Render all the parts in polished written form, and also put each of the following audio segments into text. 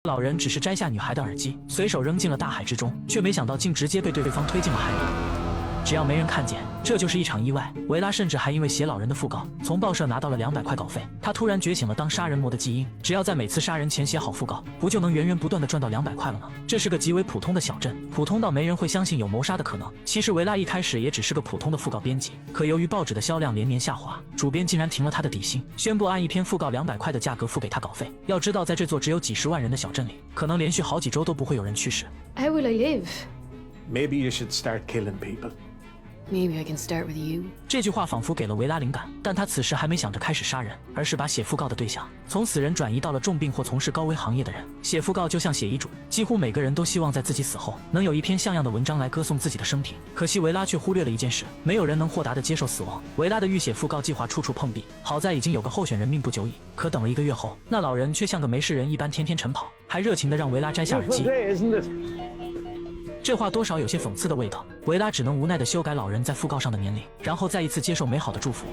老人只是摘下女孩的耳机，随手扔进了大海之中，却没想到竟直接被对方推进了海里。只要没人看见，这就是一场意外。维拉甚至还因为写老人的讣告，从报社拿到了200块稿费。他突然觉醒了当杀人魔的基因，只要在每次杀人前写好讣告，不就能源源不断的赚到200块了吗？这是个极为普通的小镇，普通到没人会相信有谋杀的可能。其实维拉一开始也只是个普通的讣告编辑，可由于报纸的销量连年下滑，主编竟然停了他的底薪，宣布按一篇讣告200块的价格付给他稿费。要知道，在这座只有几十万人的小镇里，可能连续好几周都不会有人去世。How will I live? Maybe you should start killing people. Maybe I can start with you. 这句话仿佛给了维拉灵感，但他此时还没想着开始杀人，而是把写讣告的对象从死人转移到了重病或从事高危行业的人。写讣告就像写遗嘱，几乎每个人都希望在自己死后能有一篇像样的文章来歌颂自己的生平。可惜维拉却忽略了一件事，没有人能豁达地接受死亡。维拉的预写讣告计划处处碰壁，好在已经有个候选人命不久矣。可等了1个月后，那老人却像个没事人一般天天晨跑，还热情地让维拉摘下耳机。这话多少有些讽刺的味道，维拉只能无奈地修改老人在讣告上的年龄，然后再一次接受美好的祝福。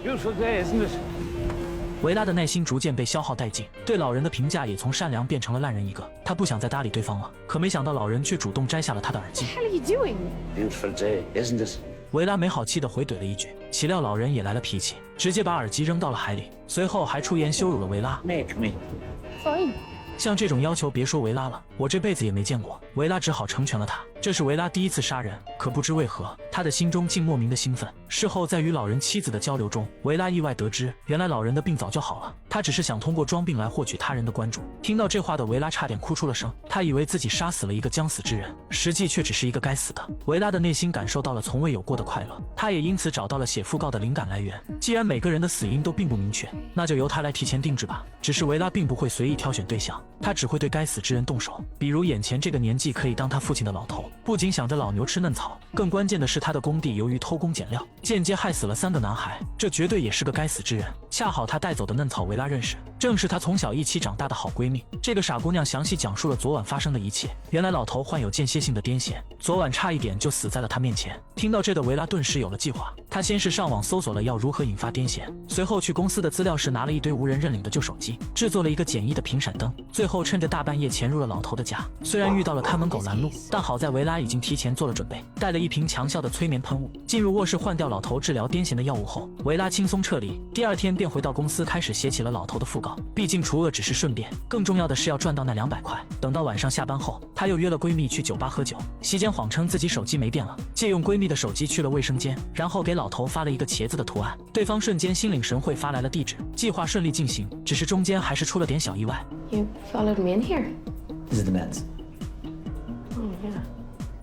维拉的耐心逐渐被消耗殆尽，对老人的评价也从善良变成了烂人一个。他不想再搭理对方了，可没想到老人却主动摘下了他的耳机。What the hell are you doing? Beautiful day, isn't it? 维拉没好气地回怼了一句，岂料老人也来了脾气，直接把耳机扔到了海里，随后还出言羞辱了维拉。 Make me. Fine. 像这种要求别说维拉了，我这辈子也没见过。维拉只好成全了他。这是维拉第一次杀人，可不知为何，他的心中竟莫名的兴奋。事后在与老人妻子的交流中，维拉意外得知，原来老人的病早就好了，他只是想通过装病来获取他人的关注。听到这话的维拉差点哭出了声，他以为自己杀死了一个将死之人，实际却只是一个该死的。维拉的内心感受到了从未有过的快乐，他也因此找到了写讣告的灵感来源。既然每个人的死因都并不明确，那就由他来提前定制吧。只是维拉并不会随意挑选对象，他只会对该死之人动手，比如眼前这个年纪可以当他父亲的老头，不仅想着老牛吃嫩草，更关键的是他的工地由于偷工减料，间接害死了3个男孩，这绝对也是个该死之人。恰好他带走的嫩草维拉认识，正是他从小一起长大的好闺蜜。这个傻姑娘详细讲述了昨晚发生的一切。原来老头患有间歇性的癫痫，昨晚差一点就死在了他面前。听到这的维拉顿时有了计划，他先是上网搜索了要如何引发癫痫，随后去公司的资料室拿了一堆无人认领的旧手机，制作了一个简易的频闪灯，最后趁着大半夜潜入了老头的家。虽然遇到了看门狗拦路，但好在维拉已经提前做了准备，带了一瓶强效的催眠喷雾。进入卧室换掉老头治疗癫痫的药物后，维拉轻松撤离。第2天便回到公司开始写起了老头的讣告。毕竟除恶只是顺便，更重要的是要赚到那200块。等到晚上下班后，她又约了闺蜜去酒吧喝酒，席间谎称自己手机没电了，借用闺蜜的手机去了卫生间，然后给老头发了一个茄子的图案。对方瞬间心领神会发来了地址，计划顺利进行，只是中间还是出了点小意外。 You followed me in here? This is the meds. Oh, yeah.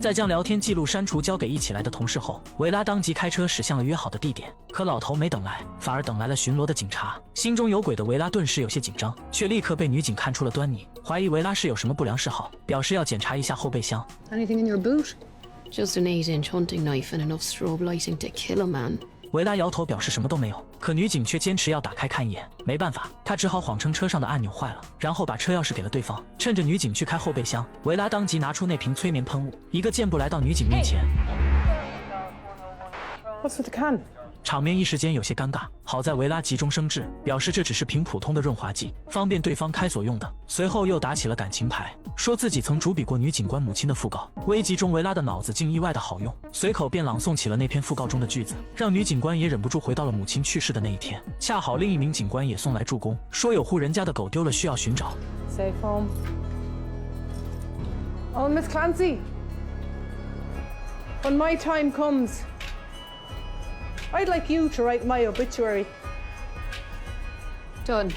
在将聊天记录删除交给一起来的同事后，维拉当即开车驶向了约好的地点。可老头没等来，反而等来了巡逻的警察。心中有鬼的维拉顿时有些紧张，却立刻被女警看出了端倪，怀疑维拉是有什么不良嗜好，表示要检查一下后备箱。 Anything in your boot? Just an 8-inch hunting knife and enough strobe lighting to kill a man. 维拉摇头表示什么都没有，可女警却坚持要打开看一眼。没办法，她只好谎称车上的按钮坏了，然后把车钥匙给了对方。趁着女警去开后备箱，维拉当即拿出那瓶催眠喷雾，一个箭步来到女警面前。 What's with the can? 场面一时间有些尴尬，好在维拉急中生智，表示这只是瓶普通的润滑剂，方便对方开锁用的。随后又打起了感情牌，说自己曾主笔过女警官母亲的讣告。危急中，维拉的脑子竟意外的好用，随口便朗诵起了那篇讣告中的句子，让女警官也忍不住回到了母亲去世的那一天。恰好另一名警官也送来助攻，说有户人家的狗丢了，需要寻找。 Safe home. Oh, Miss Clancy. When my time comes, I'd like you to write my obituary. Done.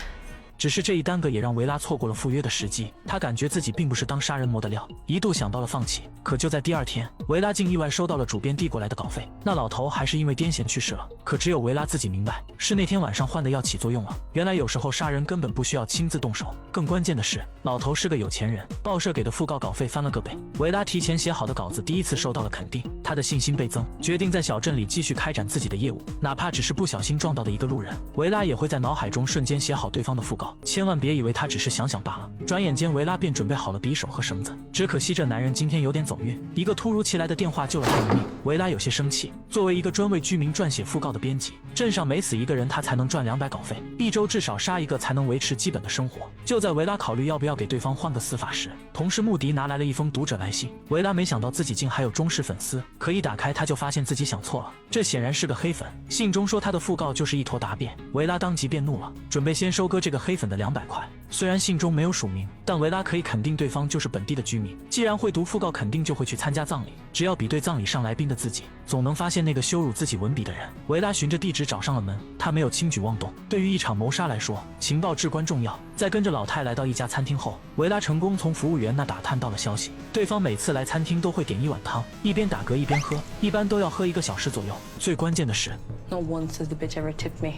只是这一耽搁也让维拉错过了赴约的时机，他感觉自己并不是当杀人魔的料，一度想到了放弃。可就在第2天，维拉竟意外收到了主编递过来的稿费，那老头还是因为癫痫去世了。可只有维拉自己明白，是那天晚上换的药起作用了。原来有时候杀人根本不需要亲自动手，更关键的是，老头是个有钱人，报社给的讣告稿费翻了个倍。维拉提前写好的稿子第一次受到了肯定，他的信心倍增，决定在小镇里继续开展自己的业务，哪怕只是不小心撞到的一个路人，维拉也会在脑海中瞬间写好对方的讣告。告，千万别以为他只是想想罢了。转眼间，维拉便准备好了匕首和绳子。只可惜这男人今天有点走运，一个突如其来的电话救了他一命。维拉有些生气，作为一个专为居民撰写讣告的编辑，镇上每死一个人他才能赚200稿费，一周至少杀一个才能维持基本的生活。就在维拉考虑要不要给对方换个死法时，同事穆迪拿来了一封读者来信。维拉没想到自己竟还有忠实粉丝，可一打开他就发现自己想错了，这显然是个黑粉。信中说他的讣告就是一坨答辩，维拉当即便怒了，准备先收割这个黑粉的200块。虽然信中没有署名，但维拉可以肯定对方就是本地的居民，既然会读讣告，肯定就会去参加葬礼。只要比对葬礼上来宾的自己，总能发现那个羞辱自己文笔的人。维拉循着地址找上了门，他没有轻举妄动。对于一场谋杀来说，情报至关重要。在跟着老太来到一家餐厅后，维拉成功从服务员那打探到了消息，对方每次来餐厅都会点一碗汤，一边打嗝一边喝，一般都要喝1个小时左右。最关键的是， Not once has the bitch ever tipped me.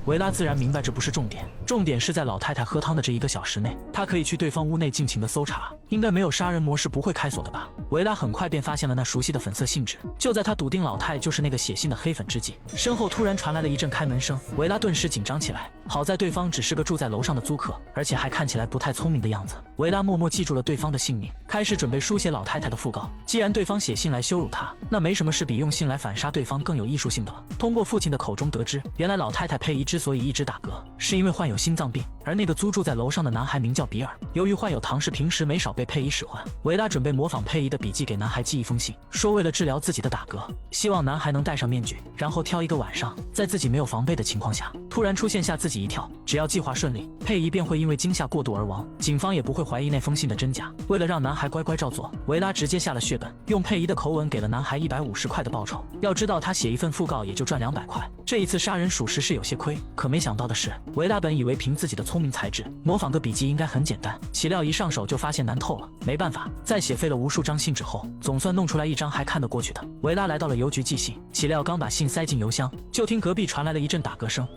维拉自然明白这不是重点，重点是在老太太喝汤的这1个小时内，他可以去对方屋内尽情的搜查，应该没有杀人魔是不会开锁的吧。维拉很快便发现了那熟悉的粉色信纸，就在他笃定老太就是那个写信的黑粉之际，身后突然传来了一阵开门声，维拉顿时紧张起来。好在对方只是个住在楼上的租客，而且还看起来不太聪明的样子。维拉默默记住了对方的姓名，开始准备书写老太太的讣告。既然对方写信来羞辱他，那没什么事比用信来反杀对方更有艺术性的了。通过父亲的口中得知，原来老太太佩仪之所以一直打嗝，是因为患有心脏病，而那个租住在楼上的男孩名叫比尔，由于患有唐氏，平时没少被佩仪使唤。维拉准备模仿佩仪的笔记给男孩寄一封信，说为了治疗自己的打嗝，希望男孩能戴上面具，然后挑一个晚上，在自己没有防备的情况下，突然出现吓自己一跳。只要计划顺利，佩仪便会因为惊吓过度而亡，警方也不会怀疑那封信的真假。为了让男孩乖乖照做，维拉直接下了血本，用佩仪的口吻给了男孩150块的报酬。要知道他写一份讣告也就赚200块，这一次杀人属实是有些亏。可没想到的是，维拉本以为凭自己的聪明才智，模仿个笔记应该很简单，岂料一上手就发现难透了。没办法，在写废了无数张信纸后，总算弄出来一张还看得过去的。维拉来到了邮局寄信，岂料刚把信塞进邮箱，就听隔壁传来了一阵打嗝声。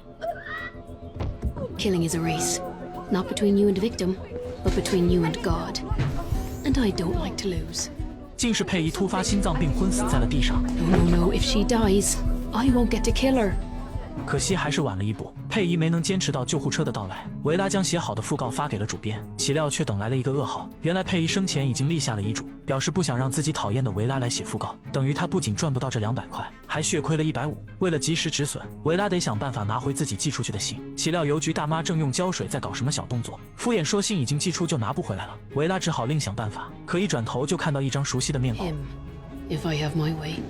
Killing is a race, not between you and the victim, but between you and God. And I don't like to lose. 竟是佩仪突发心脏病昏死在了地上。 No, no, no, if she dies, I won't get to kill her. 可惜还是晚了一步，佩仪没能坚持到救护车的到来。维拉将写好的讣告发给了主编，岂料却等来了一个噩耗。原来佩仪生前已经立下了遗嘱，表示不想让自己讨厌的维拉来写讣告，等于他不仅赚不到这200块，还血亏了150。为了及时止损，维拉得想办法拿回自己寄出去的信。岂料邮局大妈正用胶水在搞什么小动作，敷衍说信已经寄出就拿不回来了。维拉只好另想办法，可一转头就看到一张熟悉的面孔。 Him, if I have my way.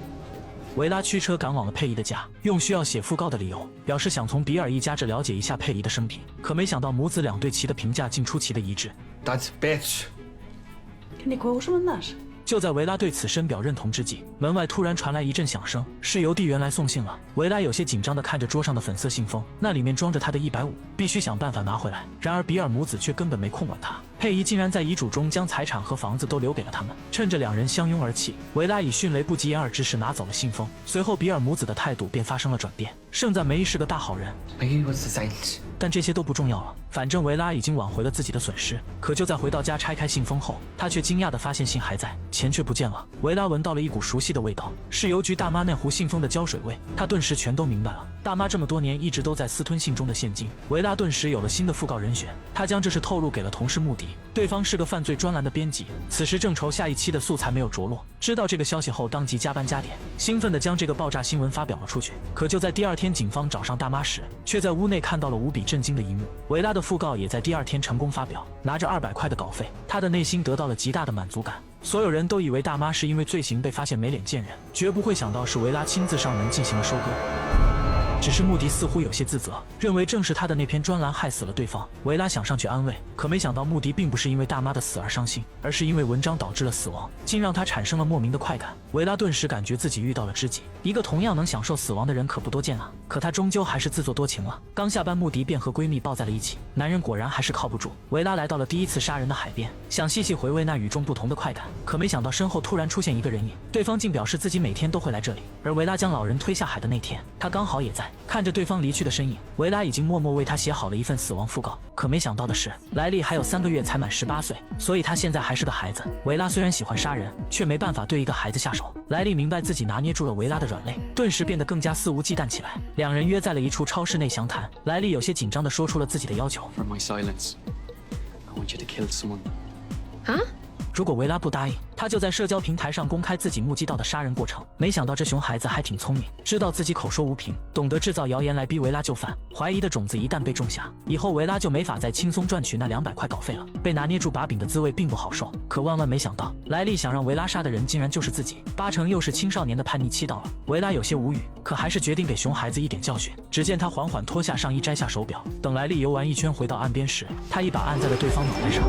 维拉驱车赶往了佩仪的家，用需要写讣告的理由，表示想从比尔一家这了解一下佩仪的生平。可没想到母子俩对其的评价竟出奇的一致。 That's bitch. Can you quote him on that? 就在维拉对此深表认同之际，门外突然传来一阵响声，是邮递员来送信了。维拉有些紧张地看着桌上的粉色信封，那里面装着他的150，必须想办法拿回来。然而比尔母子却根本没空管他，佩仪竟然在遗嘱中将财产和房子都留给了他们。趁着两人相拥而泣，维拉以迅雷不及掩耳之势拿走了信封。随后比尔母子的态度便发生了转变，盛赞梅姨是个大好人。 Maybe what's the signs? 但这些都不重要了，反正维拉已经挽回了自己的损失。可就在回到家拆开信封后，他却惊讶地发现信还在，钱却不见了。维拉闻到了一股熟悉的味道，是邮局大妈那壶信封的胶水味。他顿时全都明白了，大妈这么多年一直都在私吞信中的现金。维拉顿时有了新的讣告人选，他将这事透露给了同事穆迪，对方是个犯罪专栏的编辑，此时正愁下一期的素材没有着落。知道这个消息后，当即加班加点，兴奋地将这个爆炸新闻发表了出去。可就在第二天，警方找上大妈时，却在屋内看到了无比震惊的一幕。维拉的讣告也在第二天成功发表，拿着200块的稿费，他的内心得到了极大的满足感。所有人都以为大妈是因为罪行被发现没脸见人，绝不会想到是维拉亲自上门进行了收割。只是穆迪似乎有些自责，认为正是他的那篇专栏害死了对方。维拉想上去安慰，可没想到穆迪并不是因为大妈的死而伤心，而是因为文章导致了死亡，竟让他产生了莫名的快感。维拉顿时感觉自己遇到了知己，一个同样能享受死亡的人可不多见啊。可他终究还是自作多情了。刚下班，穆迪便和闺蜜抱在了一起，男人果然还是靠不住。维拉来到了第一次杀人的海边，想细细回味那与众不同的快感，可没想到身后突然出现一个人影，对方竟表示自己每天都会来这里，而维拉将老人推下海的那天，他刚好也在。来，看着对方离去的身影，维拉已经默默为他写好了一份死亡讣告。可没想到的是，莱利还有3个月才满18岁，所以他现在还是个孩子。维拉虽然喜欢杀人，却没办法对一个孩子下手。莱利明白自己拿捏住了维拉的软肋，顿时变得更加肆无忌惮起来。两人约在了一处超市内详谈，莱利有些紧张地说出了自己的要求。 For my silence, I want you to kill someone. Huh? 如果维拉不答应，他就在社交平台上公开自己目击到的杀人过程。没想到这熊孩子还挺聪明，知道自己口说无凭，懂得制造谣言来逼维拉就范。怀疑的种子一旦被种下，以后维拉就没法再轻松赚取那200块稿费了。被拿捏住把柄的滋味并不好受，可万万没想到，莱利想让维拉杀的人竟然就是自己，8成又是青少年的叛逆期到了。维拉有些无语，可还是决定给熊孩子一点教训。只见他缓缓脱下上衣，摘下手表。等莱利游完一圈回到岸边时，他一把按在了对方脑袋上。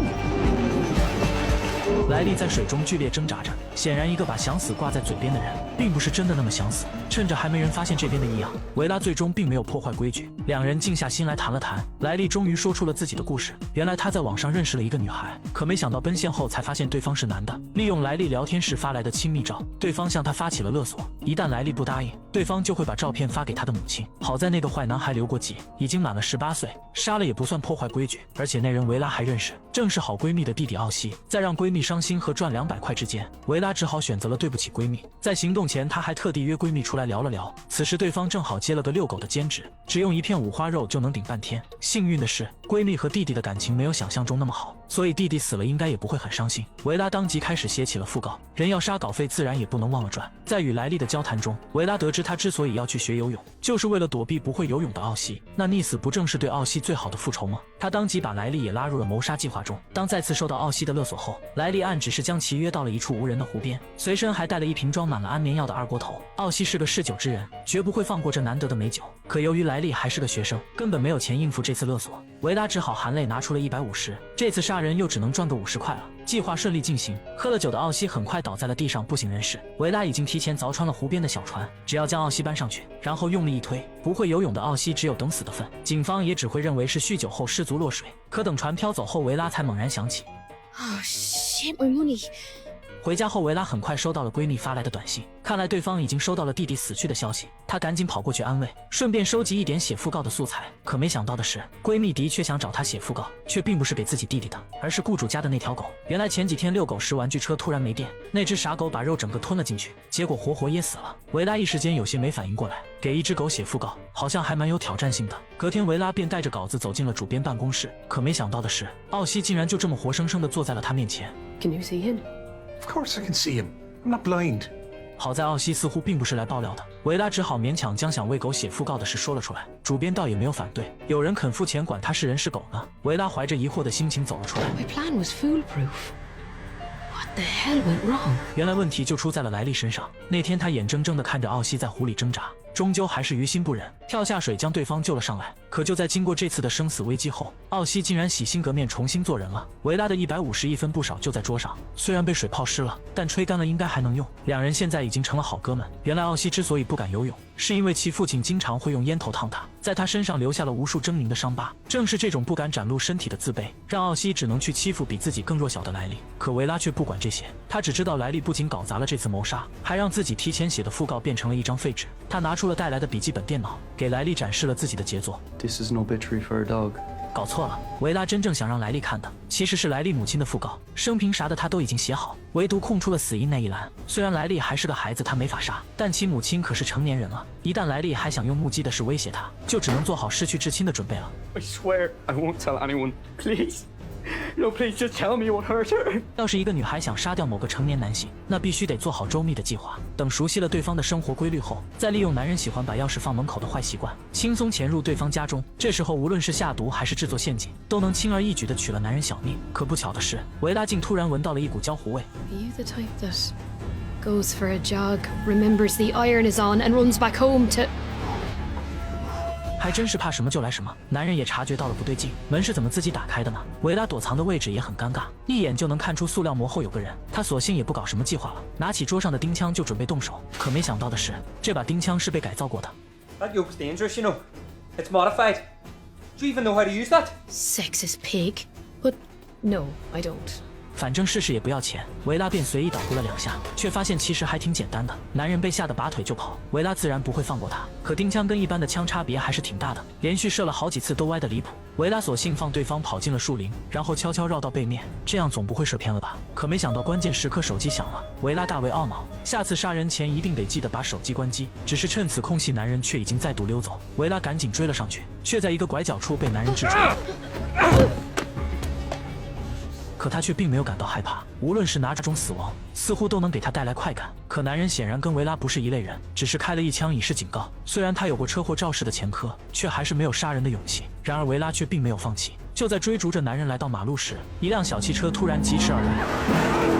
莱利在水中剧烈挣扎着，显然一个把想死挂在嘴边的人，并不是真的那么想死。趁着还没人发现这边的异样，维拉最终并没有破坏规矩，两人静下心来谈了谈。莱利终于说出了自己的故事，原来他在网上认识了一个女孩，可没想到奔现后才发现对方是男的，利用莱利聊天时发来的亲密照，对方向他发起了勒索，一旦莱利不答应，对方就会把照片发给他的母亲。好在那个坏男孩留过级，已经满了18岁，杀了也不算破坏规矩，而且那人维拉还认识，正是好闺蜜的弟弟奥西。在让闺蜜伤心和赚200块之间，维拉只好选择了对不起闺蜜。在行动前，她还特地约闺蜜出来聊了聊。此时对方正好接了个遛狗的兼职，只用一片五花肉就能顶半天。幸运的是，闺蜜和弟弟的感情没有想象中那么好，所以弟弟死了应该也不会很伤心。维拉当即开始写起了讣告，人要杀稿费自然也不能忘了赚。在与莱利的交谈中，维拉得知他之所以要去学游泳，就是为了躲避不会游泳的奥西。那溺死不正是对奥西最好的复仇吗？他当即把莱利也拉入了谋杀计划中。当再次受到奥西的勒索后，莱利暗指是将其约到了一处无人的湖边，随身还带了一瓶装满了安眠药的二锅头。奥西是个嗜酒之人，绝不会放过这难得的美酒。可由于莱利还是个学生，根本没有钱应付这次勒索，维拉只好含泪拿出了150，这次杀人又只能赚个50块了。计划顺利进行，喝了酒的奥西很快倒在了地上不省人事。维拉已经提前凿穿了湖边的小船，只要将奥西搬上去，然后用力一推，不会游泳的奥西只有等死的份。警方也只会认为是酗酒后失足落水。可等船飘走后，维拉才猛然想起 Oh, shit, my money. 回家后，维拉很快收到了闺蜜发来的短信，看来对方已经收到了弟弟死去的消息。她赶紧跑过去安慰，顺便收集一点写讣告的素材。可没想到的是，闺蜜的确想找她写讣告，却并不是给自己弟弟的，而是雇主家的那条狗。原来前几天遛狗时，玩具车突然没电，那只傻狗把肉整个吞了进去，结果活活噎死了。维拉一时间有些没反应过来，给一只狗写讣告，好像还蛮有挑战性的。隔天，维拉便带着稿子走进了主编办公室，可没想到的是，奥西竟然就这么活生生地坐在了他面前。Can you see him? Of course I can see him. I'm not blind. 好在奥西似乎并不是来爆料的，维拉只好勉强将想为狗写讣告的事说了出来。主编倒也没有反对，有人肯付钱管他是人是狗呢？维拉怀着疑惑的心情走了出来。My plan was foolproof. What the hell went wrong? 原来问题就出在了莱利身上。那天他眼睁睁地看着奥西在湖里挣扎，终究还是于心不忍，跳下水将对方救了上来。可就在经过这次的生死危机后，奥西竟然洗心革面，重新做人了。维拉的151分不少就在桌上，虽然被水泡湿了，但吹干了应该还能用。两人现在已经成了好哥们。原来奥西之所以不敢游泳，是因为其父亲经常会用烟头烫他，在他身上留下了无数狰狞的伤疤。正是这种不敢展露身体的自卑，让奥西只能去欺负比自己更弱小的莱利。可维拉却不管这些，他只知道莱利不仅搞砸了这次谋杀，还让自己提前写的讣告变成了一张废纸。他拿出了带来的笔记本电脑，给莱利展示了自己的杰作。This is an obituary for a dog. 搞错了，维拉真正想让莱利看的，其实是莱利母亲的讣告，生平啥的他都已经写好，唯独空出了死因那一栏。虽然莱利还是个孩子，他没法杀，但其母亲可是成年人了，一旦莱利还想用目击的事威胁他，就只能做好失去至亲的准备了。I swear I won't tell anyone. Please. No, please just tell me what hurt her. 要是一个女孩想杀掉某个成年男性，那必须得做好周密的计划。等熟悉了对方的生活规律后，再利用男人喜欢把钥匙放门口的坏习惯，轻松潜入对方家中。这时候无论是下毒还是制作陷阱，都能轻而易举地取了男人小命。可不巧的是，维拉竟突然闻到了一股焦糊味。 Are you the type that goes for a jog, remembers the iron is on, and runs back home to... 还真是怕什么就来什么，男人也察觉到了不对劲，门是怎么自己打开的呢？维拉躲藏的位置也很尴尬，一眼就能看出塑料膜后有个人。他索性也不搞什么计划了，拿起桌上的钉枪就准备动手。可没想到的是，这把钉枪是被改造过的。 That yoke's dangerous, you know. It's modified. Do you even know how to use that? Sexist pig. But no, I don't. 反正试试也不要钱。维拉便随意捣鼓了2下，却发现其实还挺简单的。男人被吓得拔腿就跑，维拉自然不会放过他。可钉枪跟一般的枪差别还是挺大的，连续射了好几次都歪得离谱。维拉索性放对方跑进了树林，然后悄悄绕到背面，这样总不会射偏了吧？可没想到关键时刻手机响了，维拉大为懊恼，下次杀人前一定得记得把手机关机。只是趁此空隙，男人却已经再度溜走，维拉赶紧追了上去，却在一个拐角处被男人制住。可他却并没有感到害怕，无论是哪种死亡，似乎都能给他带来快感。可男人显然跟维拉不是一类人，只是开了一枪以示警告。虽然他有过车祸肇事的前科，却还是没有杀人的勇气。然而维拉却并没有放弃，就在追逐着男人来到马路时，一辆小汽车突然疾驰而来。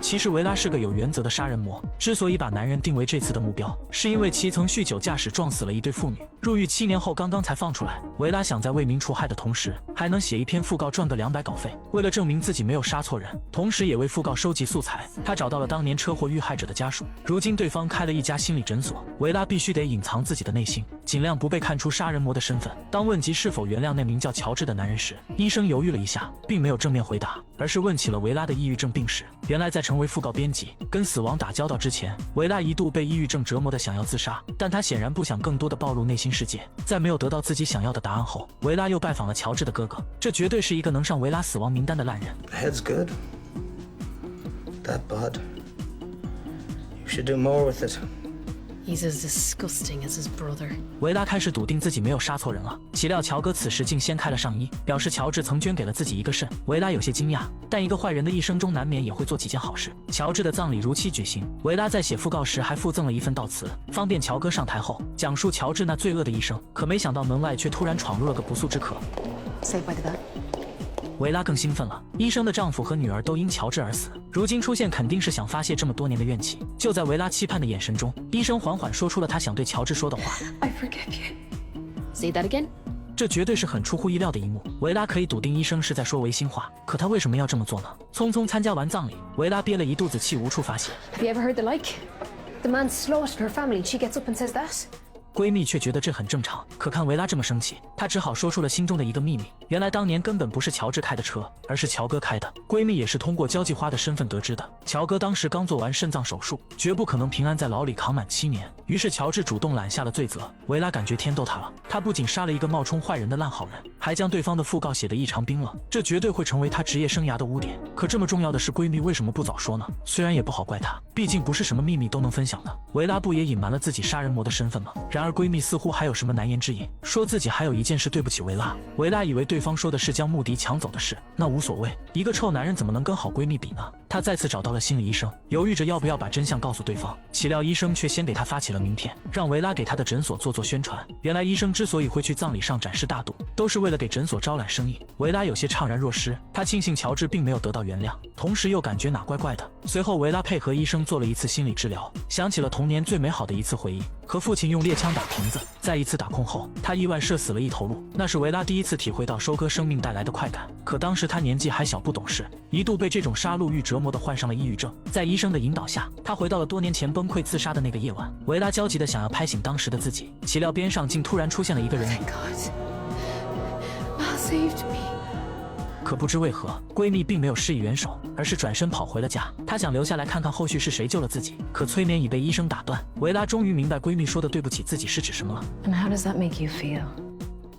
其实维拉是个有原则的杀人魔，之所以把男人定为这次的目标，是因为其曾酗酒驾驶撞死了一对父女，入狱7年后刚刚才放出来。维拉想在为民除害的同时，还能写一篇讣告赚个200稿费。为了证明自己没有杀错人，同时也为讣告收集素材，他找到了当年车祸遇害者的家属。如今对方开了一家心理诊所，维拉必须得隐藏自己的内心，尽量不被看出杀人魔的身份。当问及是否原谅那名叫乔治的男人时，医生犹豫了一下，并没有正面回答，而是问起了维拉的抑郁症病史。原来在成为讣告编辑跟死亡打交道之前，维拉一度被抑郁症折磨的想要自杀，但他显然不想更多的暴露内心世界。在没有得到自己想要的答案后，维拉又拜访了乔治的哥哥，这绝对是一个能上维拉死亡名单的烂人。 Head's good. That bud. You should do more with it. He's as disgusting as his brother. 维拉开始笃定自己没有杀错人了，岂料乔哥此时竟掀开了上衣，表示乔治曾捐给了自己一个肾。维拉有些惊讶，但一个坏人的一生中难免也会做几件好事。乔治的葬礼如期举行，维拉在写讣告时还附赠了一份悼词，方便乔哥上台后讲述乔治那罪恶的一生。可没想到门外却突然闯入了个不速之客。 Saved by the bell. 维拉更兴奋了，医生的丈夫和女儿都因乔治而死，如今出现肯定是想发泄这么多年的怨气。就在维拉期盼的眼神中，医生缓缓说出了他想对乔治说的话 I forgive you. Say that again. 这绝对是很出乎意料的一幕。维拉可以笃定医生是在说违心话，可他为什么要这么做呢？匆匆参加完葬礼，维拉憋了一肚子气无处发泄。 Have you ever heard the like? The man slaughtered her family and she gets up and says that? 闺蜜却觉得这很正常，可看维拉这么生气，她只好说出了心中的一个秘密。原来当年根本不是乔治开的车，而是乔哥开的。闺蜜也是通过交际花的身份得知的，乔哥当时刚做完肾脏手术，绝不可能平安在牢里扛满7年。于是乔治主动揽下了罪责。维拉感觉天逗他了，他不仅杀了一个冒充坏人的烂好人，还将对方的讣告写得异常冰冷，这绝对会成为他职业生涯的污点。可这么重要的事，闺蜜为什么不早说呢？虽然也不好怪她，毕竟不是什么秘密都能分享的。维拉不也隐瞒了自己杀人魔的身份吗？然而闺蜜似乎还有什么难言之隐，说自己还有一件事对不起维拉。维拉以为对方说的是将穆迪抢走的事，那无所谓，一个臭男人怎么能跟好闺蜜比呢？她再次找到了心理医生，犹豫着要不要把真相告诉对方。岂料医生却先给她发起了名片，让维拉给他的诊所做宣传。原来医生之所以会去葬礼上展示大度，都是为了给诊所招揽生意。维拉有些怅然若失，她庆幸乔治并没有得到原谅，同时又感觉哪怪怪的。随后维拉配合医生做了一次心理治疗，想起了童年最美好的一次回忆，和父亲用猎枪打瓶子。在一次打空后，他意外射死了一头鹿，那是维拉第一次体会到收割生命带来的快感。可当时他年纪还小，不懂事，一度被这种杀戮欲折磨的患上了抑郁症。在医生的引导下，他回到了多年前崩溃自杀的那个夜晚。维拉焦急地想要拍醒当时的自己，岂料边上竟突然出现了一个人影。 God, Mal saved me. 可不知为何，闺蜜并没有施以援手，而是转身跑回了家。她想留下来看看后续是谁救了自己，可催眠已被医生打断。维拉终于明白闺蜜说的对不起自己是指什么了。 And how does that make you feel?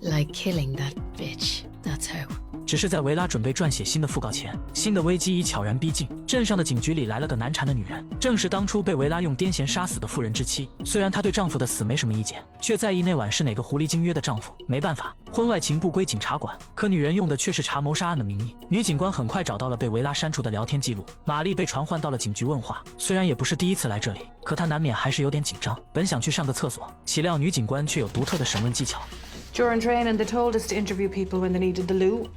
Like killing that bitch. That's how. 只是在维拉准备撰写新的讣告前，新的危机已悄然逼近。镇上的警局里来了个难缠的女人，正是当初被维拉用癫痫杀死的妇人之妻。虽然她对丈夫的死没什么意见，却在意那晚是哪个狐狸精约的丈夫。没办法，婚外情不归警察管，可女人用的却是查谋杀案的名义。女警官很快找到了被维拉删除的聊天记录，玛丽被传唤到了警局问话。虽然也不是第一次来这里，可她难免还是有点紧张，本想去上个厕所，岂料女警官却有独特的审问技巧。 During training, they told us to interview people when they needed the loo.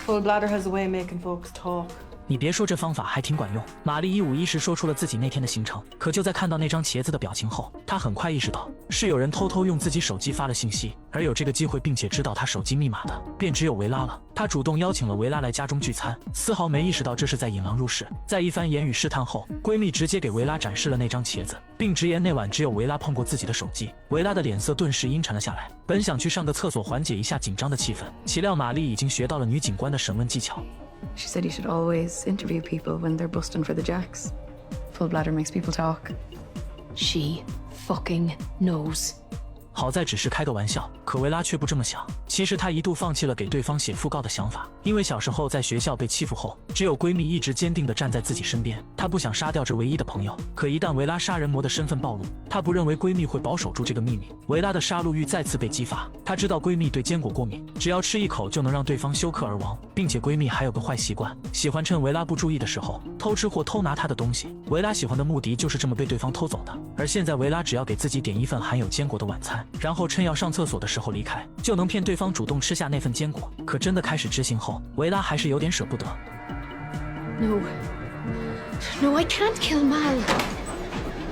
Full bladder has a way of making folks talk. 你别说，这方法还挺管用。玛丽一五一十说出了自己那天的行程，可就在看到那张茄子的表情后，她很快意识到是有人偷偷用自己手机发了信息，而有这个机会并且知道她手机密码的，便只有维拉了。她主动邀请了维拉来家中聚餐，丝毫没意识到这是在引狼入室。在一番言语试探后，闺蜜直接给维拉展示了那张茄子，并直言那晚只有维拉碰过自己的手机。维拉的脸色顿时阴沉了下来，本想去上个厕所缓解一下紧张的气氛，岂料玛丽已经学到了女警官的审问技巧。She said you should always interview people when they're busting for the jacks. Full bladder makes people talk. She fucking knows. 好在只是开个玩笑，可维拉却不这么想。其实她一度放弃了给对方写讣告的想法，因为小时候在学校被欺负后，只有闺蜜一直坚定地站在自己身边。她不想杀掉这唯一的朋友，可一旦维拉杀人魔的身份暴露，她不认为闺蜜会保守住这个秘密。维拉的杀戮欲再次被激发，她知道闺蜜对坚果过敏，只要吃一口就能让对方休克而亡，并且闺蜜还有个坏习惯，喜欢趁维拉不注意的时候偷吃或偷拿她的东西。维拉喜欢的穆迪就是这么被对方偷走的，而现在维拉只要给自己点一份含有坚果的晚餐，然后趁要上厕所的时候离开，就能骗对方主动吃下那份坚果。可真的开始执行后，维拉还是有点舍不得。No, I can't kill Mal.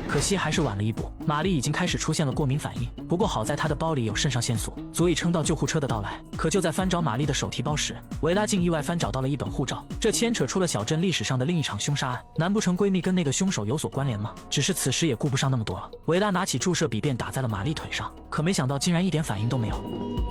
可惜还是晚了一步，玛丽已经开始出现了过敏反应。不过好在她的包里有肾上腺素，足以撑到救护车的到来。可就在翻找玛丽的手提包时，维拉竟意外翻找到了一本护照，这牵扯出了小镇历史上的另一场凶杀案。难不成闺蜜跟那个凶手有所关联吗？只是此时也顾不上那么多了。维拉拿起注射笔便打在了玛丽腿上，可没想到竟然一点反应都没有。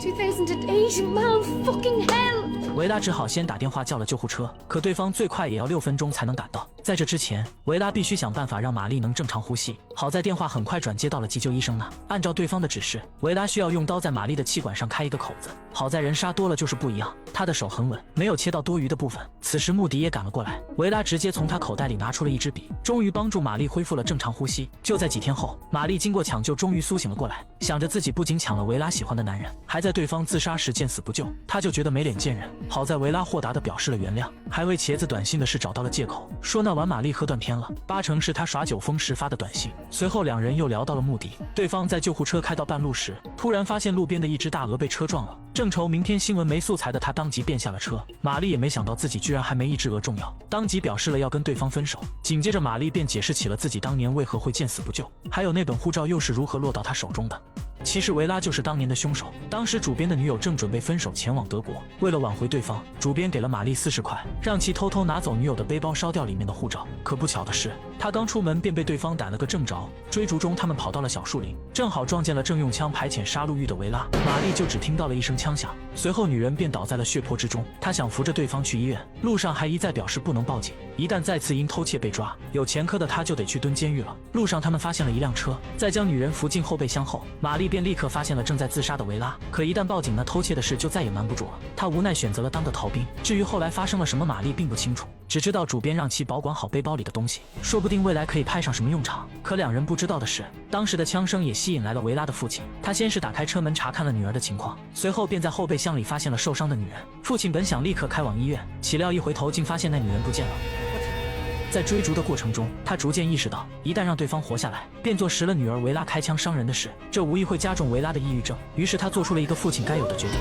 2008, Mal fucking hell. 维拉只好先打电话叫了救护车，可对方最快也要6分钟才能赶到。在这之前，维拉必须想办法让玛丽能正常呼吸。好在电话很快转接到了急救医生那，按照对方的指示，维拉需要用刀在玛丽的气管上开一个口子。好在人杀多了就是不一样，他的手很稳，没有切到多余的部分。此时穆迪也赶了过来，维拉直接从他口袋里拿出了一支笔，终于帮助玛丽恢复了正常呼吸。就在几天后，玛丽经过抢救终于苏醒了过来，想着自己不仅抢了维拉喜欢的男人，还在对方自杀时见死不救，他就觉得没脸见人。好在维拉豁达地表示了原谅，还为茄子短信的事找到了借口，说那晚玛丽喝断片了，8成是他耍酒疯时发的短信。随后两人又聊到了穆迪，对方在救护车开到半路时，突然发现路边的一只大鹅被车撞了，正愁明天新闻没素材的他当即便下了车。玛丽也没想到自己居然还没一只鹅重要，当即表示了要跟对方分手。紧接着玛丽便解释起了自己当年为何会见死不救，还有那本护照又是如何落到他手中的。其实维拉就是当年的凶手。当时主编的女友正准备分手前往德国，为了挽回对方，主编给了玛丽40块，让其偷偷拿走女友的背包，烧掉里面的护照。可不巧的是，他刚出门便被对方逮了个正着。追逐中，他们跑到了小树林，正好撞见了正用枪排遣杀戮欲的维拉。玛丽就只听到了一声枪响，随后女人便倒在了血泊之中。她想扶着对方去医院，路上还一再表示不能报警，一旦再次因偷窃被抓，有前科的她就得去蹲监狱了。路上他们发现了一辆车，在将女人扶进后备箱后，玛丽便立刻发现了正在自杀的维拉。可一旦报警，那偷窃的事就再也瞒不住了。她无奈选择了当个逃兵。至于后来发生了什么，玛丽并不清楚，只知道主编让其保管好背包里的东西，说不定未来可以派上什么用场。可两人不知道的是，当时的枪声也吸引来了维拉的父亲。他先是打开车门查看了女儿的情况，随后便在后备箱里发现了受伤的女人。父亲本想立刻开往医院，岂料一回头竟发现那女人不见了。在追逐的过程中，他逐渐意识到，一旦让对方活下来，便坐实了女儿维拉开枪伤人的事，这无疑会加重维拉的抑郁症。于是他做出了一个父亲该有的决定。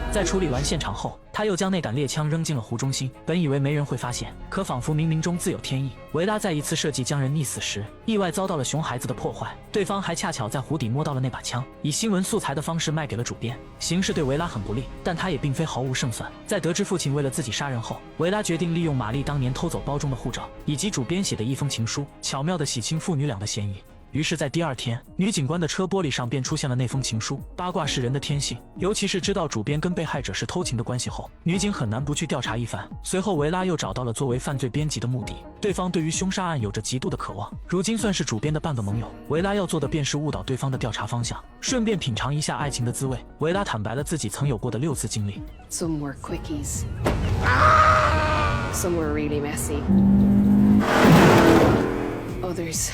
在处理完现场后，他又将那杆猎枪扔进了湖中心，本以为没人会发现，可仿佛冥冥中自有天意，维拉在一次设计将人溺死时，意外遭到了熊孩子的破坏，对方还恰巧在湖底摸到了那把枪，以新闻素材的方式卖给了主编。形势对维拉很不利，但他也并非毫无胜算。在得知父亲为了自己杀人后，维拉决定利用玛丽当年偷走包中的护照，以及主编写的一封情书，巧妙地洗清父女俩的嫌疑。于是，在第二天，女警官的车玻璃上便出现了那封情书。八卦是人的天性，尤其是知道主编跟被害者是偷情的关系后，女警很难不去调查一番。随后，维拉又找到了作为犯罪编辑的穆迪，对方对于凶杀案有着极度的渴望，如今算是主编的半个盟友。维拉要做的便是误导对方的调查方向，顺便品尝一下爱情的滋味。维拉坦白了自己曾有过的6次经历。Some were quickies. Some were really messy. Others.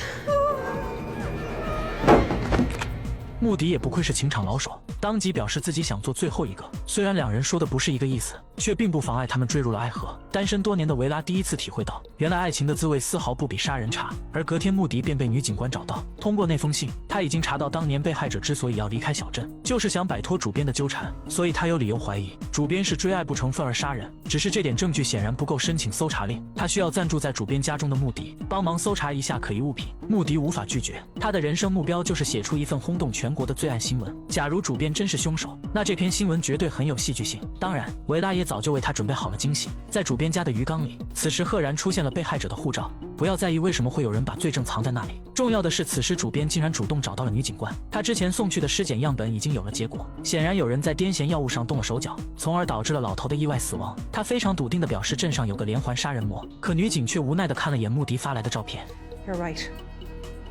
穆迪也不愧是情场老手，当即表示自己想做最后一个。虽然两人说的不是一个意思，却并不妨碍他们坠入了爱河。单身多年的维拉第一次体会到，原来爱情的滋味丝毫不比杀人差。而隔天，穆迪便被女警官找到，通过那封信，他已经查到当年被害者之所以要离开小镇，就是想摆脱主编的纠缠，所以他有理由怀疑主编是追爱不成分而杀人。只是这点证据显然不够申请搜查令，他需要暂住在主编家中的穆迪帮忙搜查一下可疑物品。穆迪无法拒绝，他的人生目标就是写出一份轰动全国的罪案新闻。假如主编真是凶手，那这篇新闻绝对很有戏剧性。当然，维拉也早就为他准备好了惊喜。在主编家的鱼缸里，此时赫然出现了被害者的护照。不要在意为什么会有人把罪证藏在那里，重要的是此时主编竟然主动找到了女警官。他之前送去的尸检样本已经有了结果，显然有人在癫痫药物上动了手脚，从而导致了老头的意外死亡。他非常笃定地表示镇上有个连环杀人魔，可女警却无奈地看了眼穆迪发来的照片。 You're right.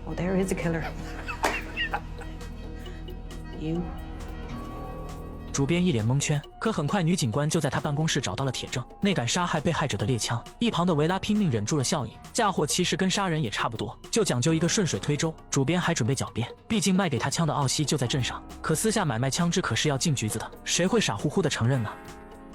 Oh, there is a killer. You. 主编一脸蒙圈，可很快女警官就在他办公室找到了铁证，那杆杀害被害者的猎枪。一旁的维拉拼命忍住了笑意，嫁祸其实跟杀人也差不多，就讲究一个顺水推舟。主编还准备狡辩，毕竟卖给他枪的奥西就在镇上，可私下买卖枪支可是要进局子的，谁会傻乎乎的承认呢？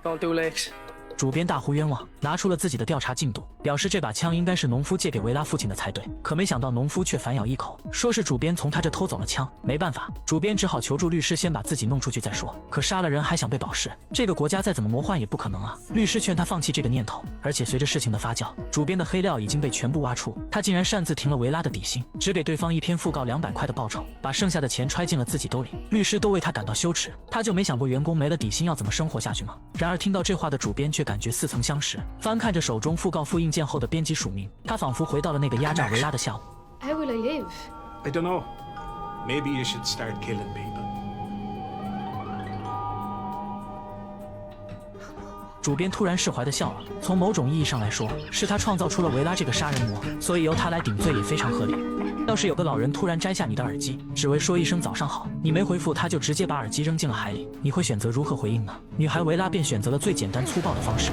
Don't do legs. 主编大呼冤枉，拿出了自己的调查进度，表示这把枪应该是农夫借给维拉父亲的才对。可没想到农夫却反咬一口，说是主编从他这偷走了枪。没办法，主编只好求助律师，先把自己弄出去再说。可杀了人还想被保释，这个国家再怎么魔幻也不可能啊！律师劝他放弃这个念头。而且随着事情的发酵，主编的黑料已经被全部挖出，他竟然擅自停了维拉的底薪，只给对方一篇讣告200块的报酬，把剩下的钱揣进了自己兜里。律师都为他感到羞耻，他就没想过员工没了底薪要怎么生活下去吗？然而听到这话的主编却感觉似曾相识。 翻看着手中讣告复印件后的编辑署名，他仿佛回到了那个压榨维拉的下午。How will I live? I don't know. Maybe you should start killing people. 主编突然释怀地笑了，从某种意义上来说，是他创造出了维拉这个杀人魔，所以由他来顶罪也非常合理。要是有个老人突然摘下你的耳机，只为说一声早上好，你没回复，他就直接把耳机扔进了海里，你会选择如何回应呢？女孩维拉便选择了最简单粗暴的方式。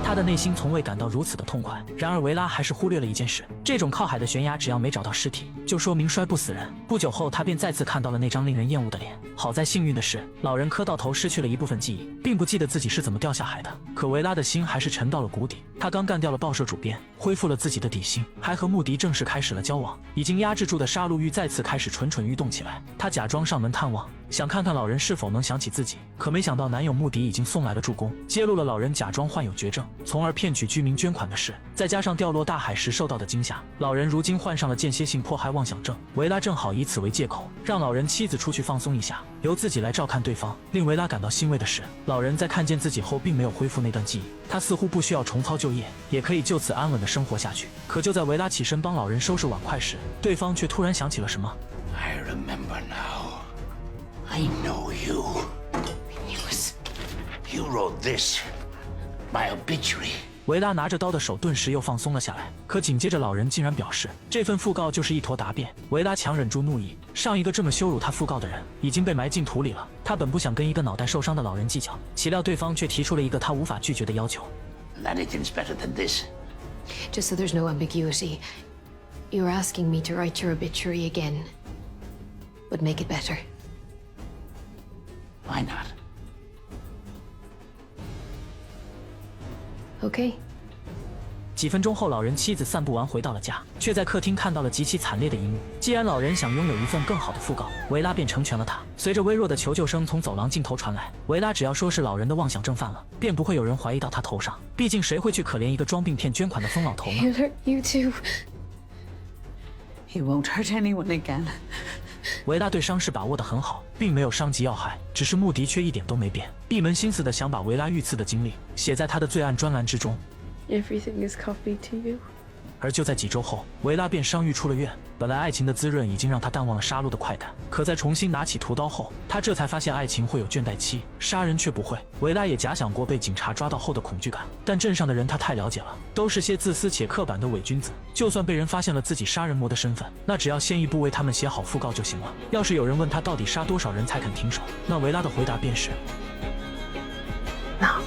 他的内心从未感到如此的痛快。然而维拉还是忽略了一件事：这种靠海的悬崖，只要没找到尸体，就说明摔不死人。不久后，他便再次看到了那张令人厌恶的脸。好在幸运的是，老人磕到头失去了一部分记忆，并不记得自己是怎么掉下海的。可维拉的心还是沉到了谷底。他刚干掉了报社主编，恢复了自己的底薪，还和穆迪正式开始了交往。已经压制住的杀戮欲再次开始蠢蠢欲动起来。他假装上门探望，想看看老人是否能想起自己。可没想到，男友穆迪已经送来了助攻，揭露了老人假装患有绝症，从而骗取居民捐款的事。再加上掉落大海时受到的惊吓，老人如今患上了间歇性迫害妄想症。维拉正好以此为借口，让老人妻子出去放松一下，由自己来照看对方。令维拉感到欣慰的是，老人在看见自己后并没有恢复那段记忆，他似乎不需要重操旧业，也可以就此安稳地生活下去。可就在维拉起身帮老人收拾碗筷时，对方却突然想起了什么。 I remember now. I know you. You wrote this. My obituary. 维拉拿着刀的手顿时又放松了下来，可紧接着老人竟然表示，这份讣告就是一坨答辩。维拉强忍住怒意，上一个这么羞辱他讣告的人已经被埋进土里了。他本不想跟一个脑袋受伤的老人计较，岂料对方却提出了一个他无法拒绝的要求。Anything's better than this. Just so there's no ambiguity, you're asking me to write your obituary again, but make it better. Why not? Okay. 几分钟后，老人妻子散步完回到了家，却在客厅看到了极其惨烈的一幕。既然老人想拥有一份更好的讣告，维拉便成全了他。随着微弱的求救声从走廊尽头传来，维拉只要说是老人的妄想症犯了，便不会有人怀疑到他头上。毕竟谁会去可怜一个装病骗捐款的疯老头呢？ He'll hurt you too. He won't hurt anyone again. 维拉对伤势把握得很好，并没有伤及要害，只是穆迪却一点都没变，一门心思地想把维拉遇刺的经历写在他的罪案专栏之中。 Everything is copied to you. 而就在几周后，维拉便伤愈出了院。本来爱情的滋润已经让他淡忘了杀戮的快感，可在重新拿起屠刀后，他这才发现爱情会有倦怠期，杀人却不会。维拉也假想过被警察抓到后的恐惧感，但镇上的人他太了解了，都是些自私且刻板的伪君子。就算被人发现了自己杀人魔的身份，那只要先一步为他们写好讣告就行了。要是有人问他到底杀多少人才肯停手，那维拉的回答便是 No.